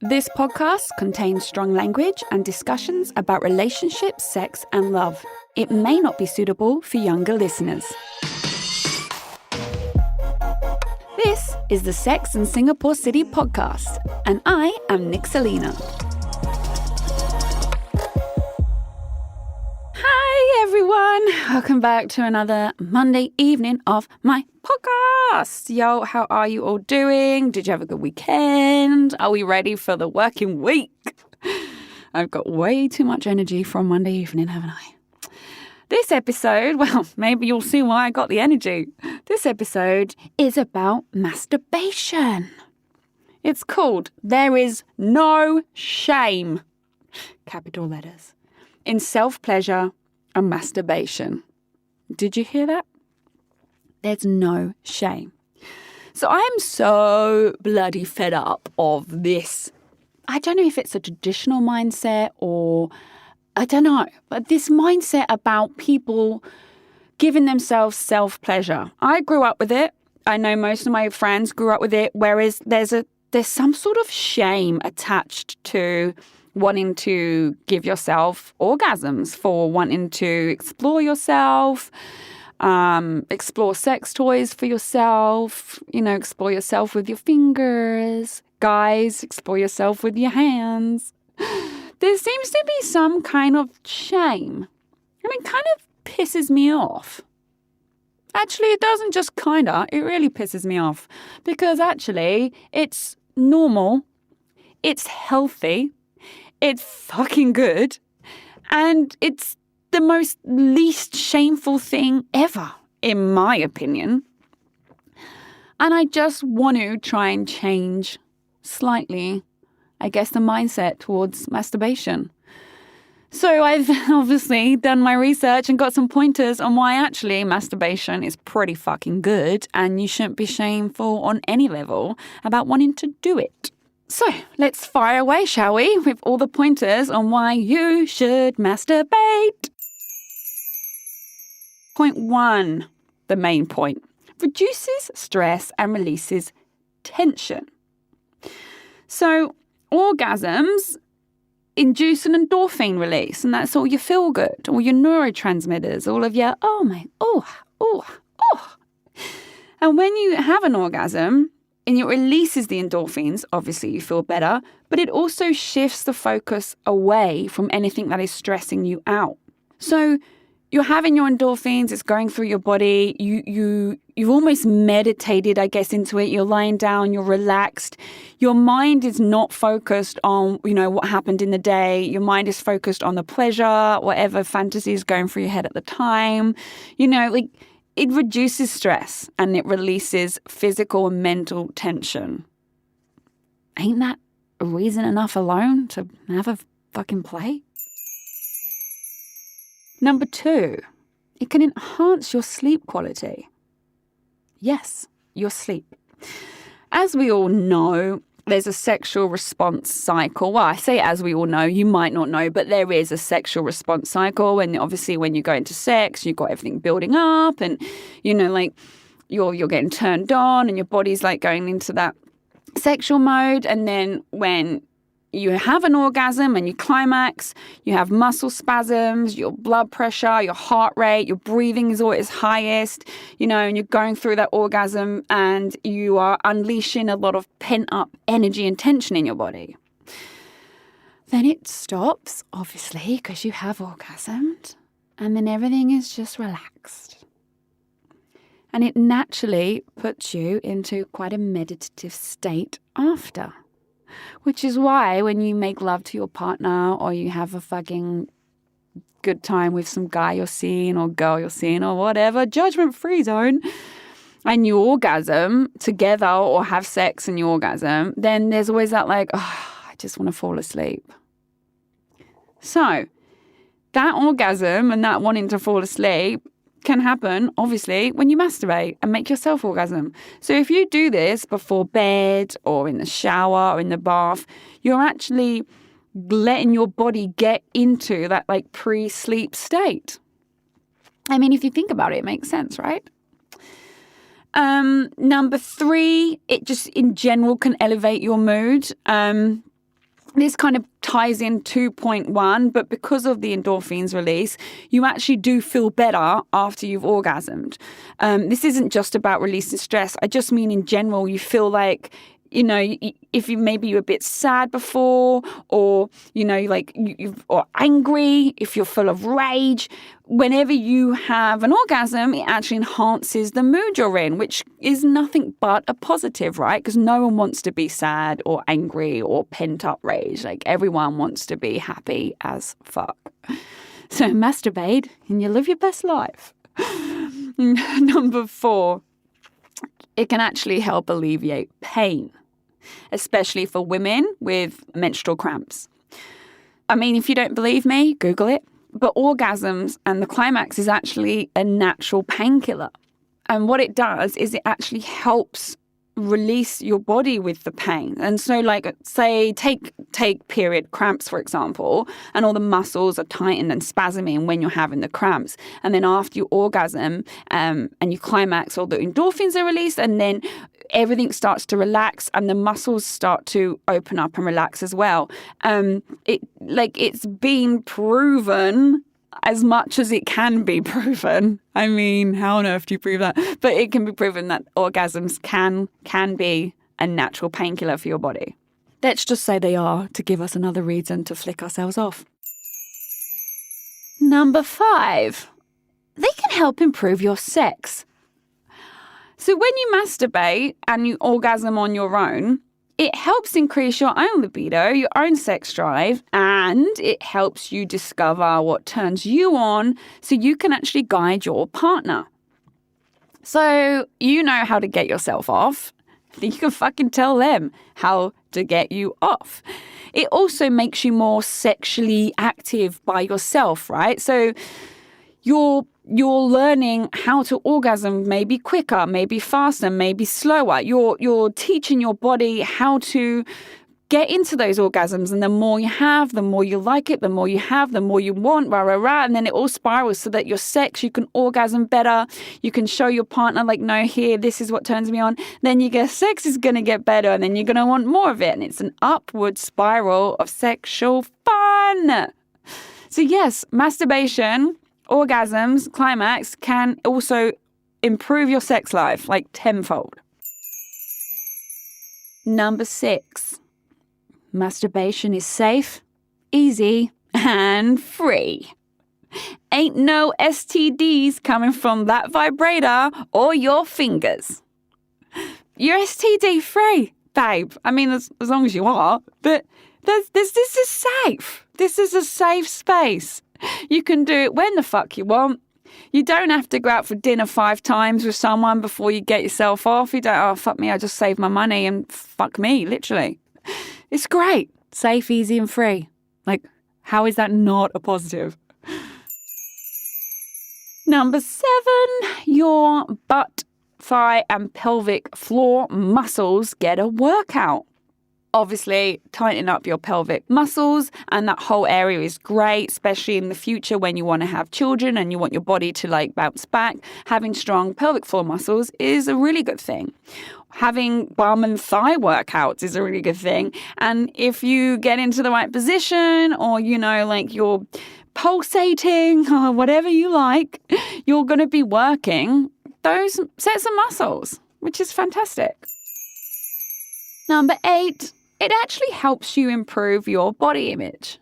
This podcast contains strong language and discussions about relationships, sex, and love. It may not be suitable for younger listeners. This is the Sex and Singapore City podcast, and I am Nick Selena. Hi everyone, welcome back to another Monday evening of my podcast. Yo, how are you all doing? Did you have a good weekend? Are we ready for the working week? I've got way too much energy from Monday evening, haven't I? This episode, well, maybe you'll see why I got the energy. This episode is about masturbation. It's called There Is No Shame, capital letters, in self-pleasure and masturbation. Did you hear that? There's no shame. So I'm so bloody fed up of this. I don't know if it's a traditional mindset or I don't know, but this mindset about people giving themselves self-pleasure. I grew up with it. I know most of my friends grew up with it, whereas there's some sort of shame attached to wanting to give yourself orgasms, for wanting to explore yourself, explore sex toys for yourself, explore yourself with your fingers. Guys, explore yourself with your hands. There seems to be some kind of shame, and it kind of pisses me off. Actually, it doesn't just kinda, it really pisses me off, because actually it's normal, it's healthy, it's fucking good, and it's the most least shameful thing ever, in my opinion. And I just want to try and change slightly, I guess, the mindset towards masturbation. So I've obviously done my research and got some pointers on why actually masturbation is pretty fucking good and you shouldn't be shameful on any level about wanting to do it. So let's fire away, shall we, with all the pointers on why you should masturbate. Point 1, the main point, reduces stress and releases tension. So orgasms induce an endorphin release, and that's all your feel good, all your neurotransmitters, all of your, oh. And when you have an orgasm and it releases the endorphins, obviously you feel better, but it also shifts the focus away from anything that is stressing you out. So you're having your endorphins, it's going through your body, you've almost meditated, I guess, into it. You're lying down, you're relaxed. Your mind is not focused on, what happened in the day. Your mind is focused on the pleasure, whatever fantasy is going through your head at the time. It reduces stress and it releases physical and mental tension. Ain't that a reason enough alone to have a fucking play? Number 2, it can enhance your sleep quality. Yes, your sleep. As we all know, there's a sexual response cycle. Well, I say as we all know, you might not know, but there is a sexual response cycle. And obviously when you go into sex, you've got everything building up and, you're getting turned on and your body's like going into that sexual mode. And then when you have an orgasm and you climax, you have muscle spasms, your blood pressure, your heart rate, your breathing is always highest, and you're going through that orgasm and you are unleashing a lot of pent-up energy and tension in your body. Then it stops, obviously, because you have orgasmed, and then everything is just relaxed. And it naturally puts you into quite a meditative state after. Which is why when you make love to your partner or you have a fucking good time with some guy you're seeing or girl you're seeing or whatever, judgment-free zone, and you orgasm together or have sex and you orgasm, then there's always that I just want to fall asleep. So that orgasm and that wanting to fall asleep can happen, obviously, when you masturbate and make yourself orgasm. So if you do this before bed or in the shower or in the bath, you're actually letting your body get into that pre-sleep state. I mean, if you think about it, it makes sense, right? Number 3, it just in general can elevate your mood. this kind of ties in 2.1, but because of the endorphins release, you actually do feel better after you've orgasmed. This isn't just about releasing stress. I just mean in general, you feel like, if you were a bit sad before, or, or angry, if you're full of rage, whenever you have an orgasm, it actually enhances the mood you're in, which is nothing but a positive, right? Because no one wants to be sad or angry or pent up rage. Like, everyone wants to be happy as fuck. So masturbate and you live your best life. Number 4, it can actually help alleviate pain, especially for women with menstrual cramps. I mean, if you don't believe me, Google it. But orgasms and the climax is actually a natural painkiller. And what it does is it actually helps release your body with the pain. And so, like, say, take period cramps, for example, and all the muscles are tightened and spasming when you're having the cramps. And then after you orgasm and you climax, all the endorphins are released, and then everything starts to relax and the muscles start to open up and relax as well. It's been proven as much as it can be proven. I mean, how on earth do you prove that? But it can be proven that orgasms can be a natural painkiller for your body. Let's just say they are, to give us another reason to flick ourselves off. Number 5, they can help improve your sex. So when you masturbate and you orgasm on your own, it helps increase your own libido, your own sex drive, and it helps you discover what turns you on so you can actually guide your partner. So you know how to get yourself off. You can fucking tell them how to get you off. It also makes you more sexually active by yourself, right? So you're learning how to orgasm, maybe quicker, maybe faster, maybe slower. You're teaching your body how to get into those orgasms. And the more you have, the more you like it, the more you have, the more you want, And then it all spirals so that your sex, you can orgasm better. You can show your partner, like, no, here, this is what turns me on. Then sex is going to get better, and then you're going to want more of it. And it's an upward spiral of sexual fun. So yes, masturbation, orgasms, climax can also improve your sex life, like tenfold. Number 6, masturbation is safe, easy, and free. Ain't no STDs coming from that vibrator or your fingers. You're STD free, babe. I mean, as long as you are, but this is safe. This is a safe space. You can do it when the fuck you want. You don't have to go out for dinner 5 times with someone before you get yourself off. You don't, oh, fuck me, I just saved my money, and fuck me, literally. It's great. Safe, easy, and free. Like, how is that not a positive? Number 7, your butt, thigh, and pelvic floor muscles get a workout. Obviously, tightening up your pelvic muscles and that whole area is great, especially in the future when you want to have children and you want your body to bounce back. Having strong pelvic floor muscles is a really good thing. Having bum and thigh workouts is a really good thing. And if you get into the right position, or, you're pulsating or whatever you like, you're going to be working those sets of muscles, which is fantastic. Number 8, it actually helps you improve your body image.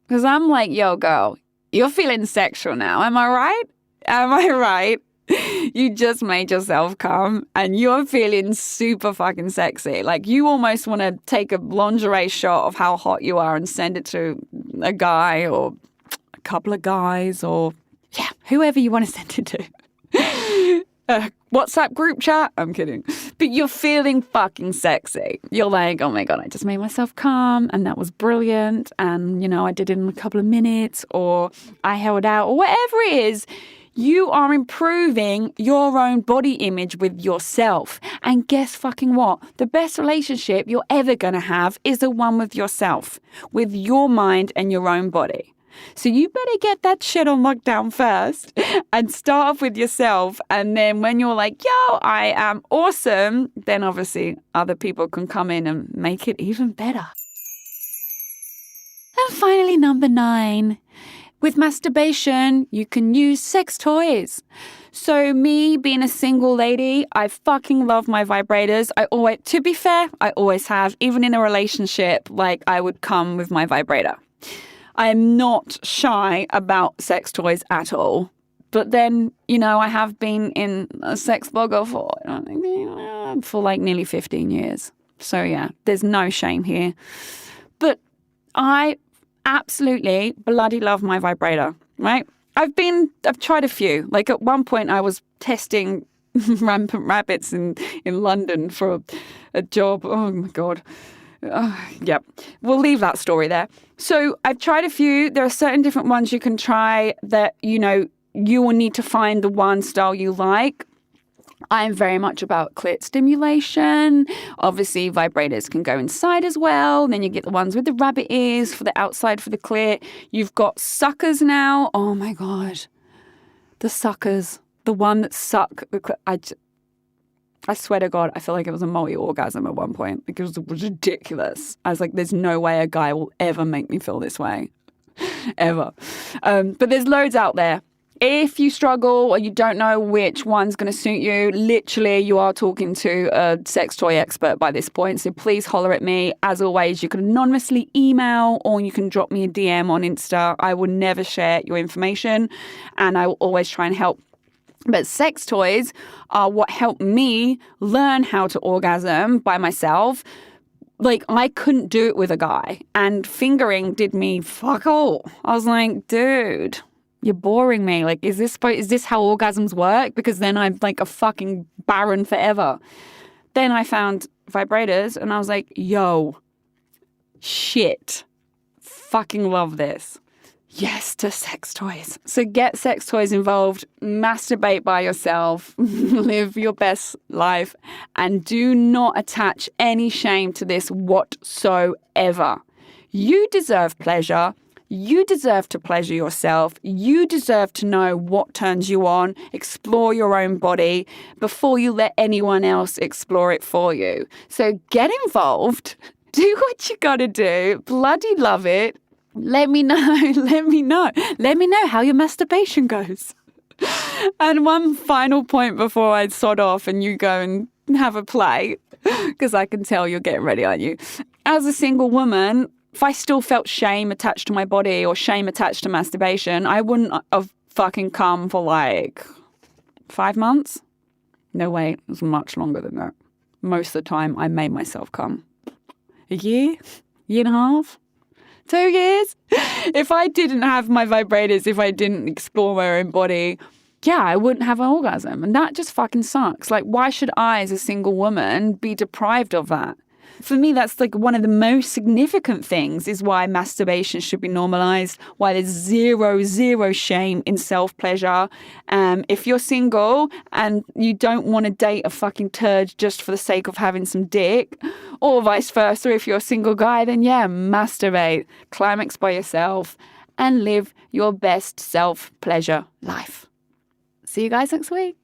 Because I'm like, yo, girl, you're feeling sexual now. Am I right? Am I right? You just made yourself come and you're feeling super fucking sexy. Like, you almost want to take a lingerie shot of how hot you are and send it to a guy or a couple of guys or, whoever you want to send it to. WhatsApp group chat? I'm kidding. But you're feeling fucking sexy. You're like, oh my God, I just made myself come and that was brilliant. And, I did it in a couple of minutes, or I held out, or whatever it is. You are improving your own body image with yourself. And guess fucking what? The best relationship you're ever going to have is the one with yourself, with your mind and your own body. So you better get that shit on lockdown first and start off with yourself. And then when you're like, yo, I am awesome, then obviously other people can come in and make it even better. then finally, number 9. With masturbation, you can use sex toys. So me being a single lady, I fucking love my vibrators. To be fair, I always have. Even in a relationship, like I would come with my vibrator. I am not shy about sex toys at all. But then, I have been in a sex blogger for like nearly 15 years. So yeah, there's no shame here. But I absolutely bloody love my vibrator, right? I've tried a few. Like at one point I was testing rampant rabbits in London for a job. Oh my God. Yep. We'll leave that story there. So I've tried a few. There are certain different ones you can try that, you will need to find the one style you like. I'm very much about clit stimulation. Obviously, vibrators can go inside as well. Then you get the ones with the rabbit ears for the outside for the clit. You've got suckers now. Oh my God. The suckers. The one that suck the clit. I swear to God, I feel like it was a multi-orgasm at one point. Like it was ridiculous. I was like, there's no way a guy will ever make me feel this way. Ever. But there's loads out there. If you struggle or you don't know which one's going to suit you, literally you are talking to a sex toy expert by this point. So please holler at me. As always, you can anonymously email or you can drop me a DM on Insta. I will never share your information and I will always try and help. But sex toys are what helped me learn how to orgasm by myself. Like, I couldn't do it with a guy. And fingering did me fuck all. I was like, dude, you're boring me. Like, is this how orgasms work? Because then I'm like a fucking barren forever. Then I found vibrators and I was like, yo, shit, fucking love this. Yes to sex toys. So get sex toys involved, masturbate by yourself, live your best life, and do not attach any shame to this whatsoever. You deserve pleasure. You deserve to pleasure yourself. You deserve to know what turns you on, explore your own body before you let anyone else explore it for you. So get involved, do what you gotta do, bloody love it. Let me know how your masturbation goes. And one final point before I sod off and you go and have a play, because I can tell you're getting ready, aren't you? As a single woman, if I still felt shame attached to my body or shame attached to masturbation, I wouldn't have fucking come for like 5 months. No way, it was much longer than that. Most of the time, I made myself come. A year and a half. 2 years. If I didn't have my vibrators, if I didn't explore my own body, yeah, I wouldn't have an orgasm. And that just fucking sucks. Like, why should I, as a single woman, be deprived of that? For me, that's like one of the most significant things is why masturbation should be normalized, why there's zero shame in self-pleasure. If you're single and you don't want to date a fucking turd just for the sake of having some dick, or vice versa, if you're a single guy, then yeah, masturbate, climax by yourself, and live your best self-pleasure life. See you guys next week.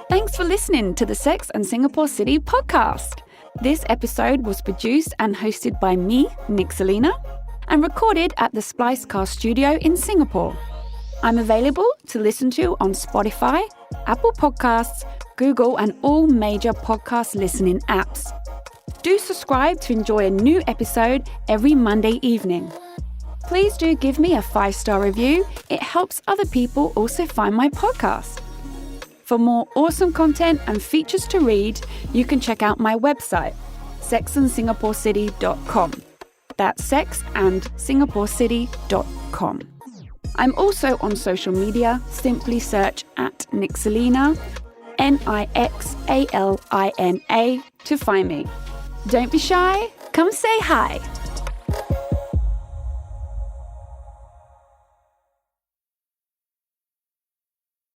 Thanks for listening to the Sex and Singapore City podcast. This episode was produced and hosted by me, Nick Selena, and recorded at the Splicecast studio in Singapore. I'm available to listen to on Spotify, Apple Podcasts, Google, and all major podcast listening apps. Do subscribe to enjoy a new episode every Monday evening. Please do give me a 5-star review. It helps other people also find my podcast. For more awesome content and features to read, you can check out my website, sexandsingaporecity.com. That's sexandsingaporecity.com. I'm also on social media. Simply search at Nixalina, Nixalina, to find me. Don't be shy. Come say hi.